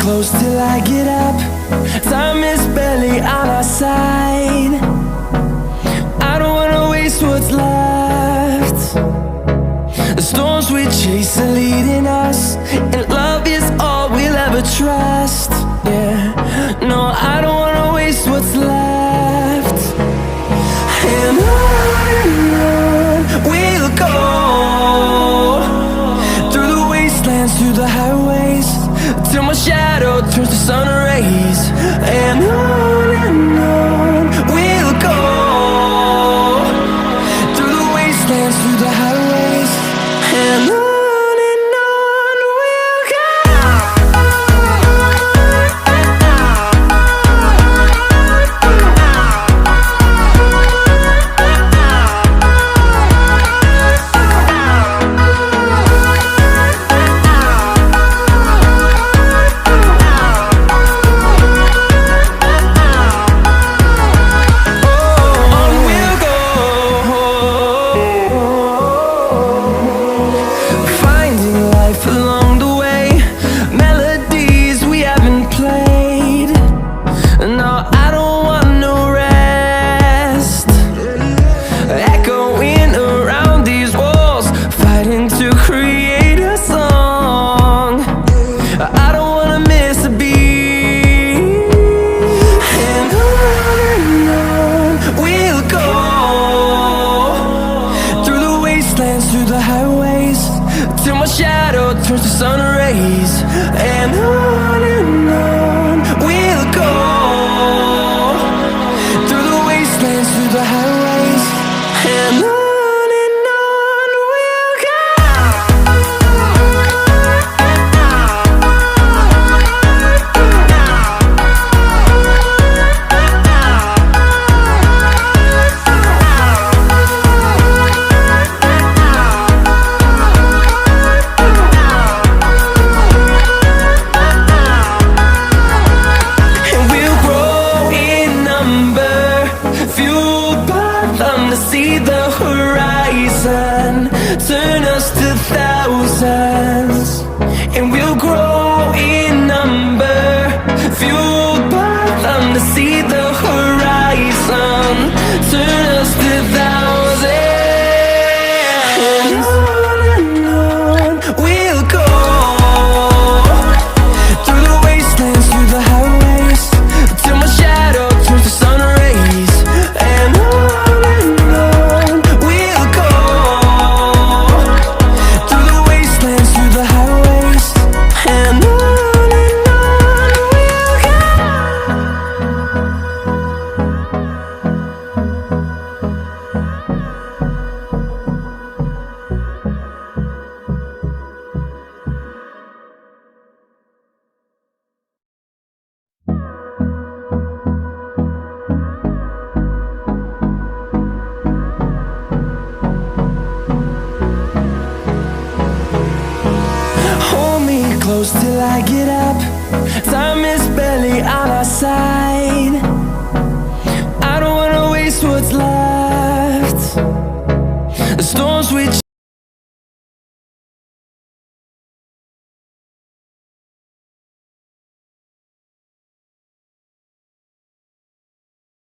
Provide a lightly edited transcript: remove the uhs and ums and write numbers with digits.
close till I get up. Time is barely on our side. I don't wanna waste what's left. The storms we chase are leading us, and love is all we'll ever trust. Yeah, no, I don't wanna waste what's left. And on we'll go, through the wastelands, through the highways, till my shadow turns to sun rays. And on we'll go, through the wastelands, through the highways, and on. Through the highways, till my shadow turns to sun rays. And on we'll go, through the wastelands, through the highways, and on. See the horizon turn us to thousands, and we'll grow in number, fueled by them. To see the horizon turn us to thousands, and on we'll go, through the wastelands, through the highways, till my shadow turns to sun rays. And close till I get up. Time is barely on our side. I don't wanna waste what's left. The storms we